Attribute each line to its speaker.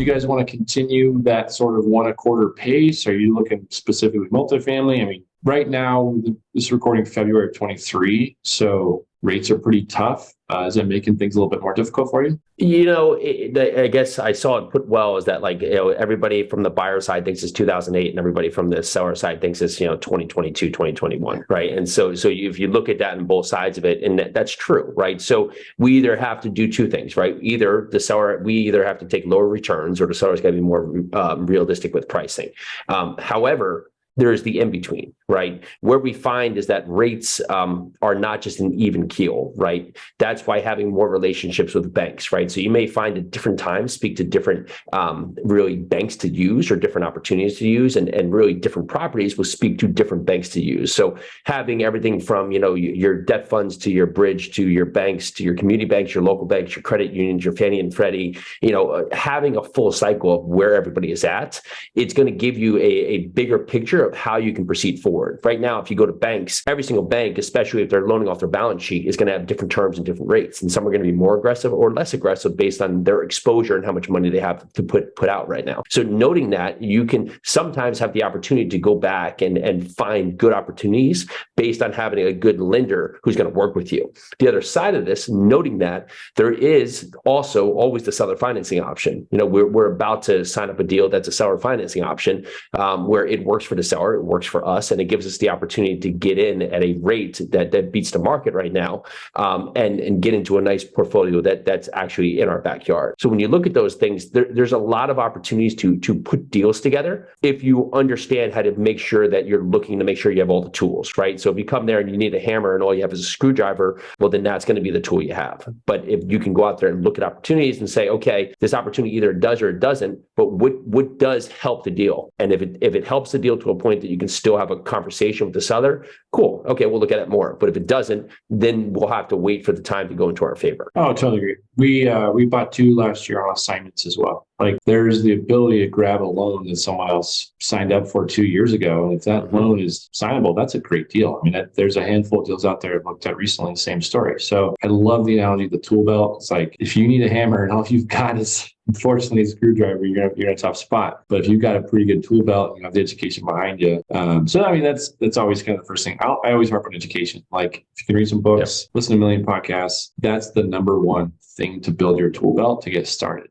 Speaker 1: you guys want to continue that sort of 1.25 pace? Are you looking specifically multifamily? I mean, right now, this is recording February of 23, so rates are pretty tough. Is it making things a little bit more difficult for you?
Speaker 2: I guess I saw it put well is that everybody from the buyer side thinks it's 2008 and everybody from the seller side thinks it's 2022, 2021, right? And so if you look at that on both sides of it, and that's true, right? So we either have to do two things, right? We either have to take lower returns, or the seller's got to be more realistic with pricing. However, there's the in-between, right? Where we find is that rates are not just an even keel, right? That's why having more relationships with banks, right? So you may find at different times speak to different really banks to use or different opportunities to use, and really different properties will speak to different banks to use. So having everything from, your debt funds to your bridge, to your banks, to your community banks, your local banks, your credit unions, your Fannie and Freddie, having a full cycle of where everybody is at, it's going to give you a bigger picture of how you can proceed forward. Right now, if you go to banks, every single bank, especially if they're loaning off their balance sheet, is going to have different terms and different rates. And some are going to be more aggressive or less aggressive based on their exposure and how much money they have to put out right now. So noting that, you can sometimes have the opportunity to go back and find good opportunities based on having a good lender who's going to work with you. The other side of this, noting that there is also always the seller financing option. We're about to sign up a deal that's a seller financing option where it works for the seller. It works for us, and it gives us the opportunity to get in at a rate that beats the market right now, and get into a nice portfolio that's actually in our backyard. So when you look at those things, there's a lot of opportunities to put deals together if you understand how to make sure that you're looking to make sure you have all the tools, right? So if you come there and you need a hammer and all you have is a screwdriver, well, then that's going to be the tool you have. But if you can go out there and look at opportunities and say, okay, this opportunity either does or it doesn't, but what does help the deal? And if it helps the deal to a point that you can still have a conversation with the seller, cool. Okay, we'll look at it more. But if it doesn't, then we'll have to wait for the time to go into our favor.
Speaker 1: Oh, totally agree. We bought 2 last year on assignments as well. Like, there's the ability to grab a loan that someone else signed up for 2 years ago. And if that loan is signable, that's a great deal. I mean, there's a handful of deals out there I've looked at recently, same story. So I love the analogy of the tool belt. It's like, if you need a hammer and all you've got is, unfortunately, a screwdriver, you're in a tough spot. But if you've got a pretty good tool belt, you have the education behind you. So I mean, that's always kind of the first thing. I always harp on education. Like, if you can read some books, listen to a million podcasts, that's the number one thing to build your tool belt to get started.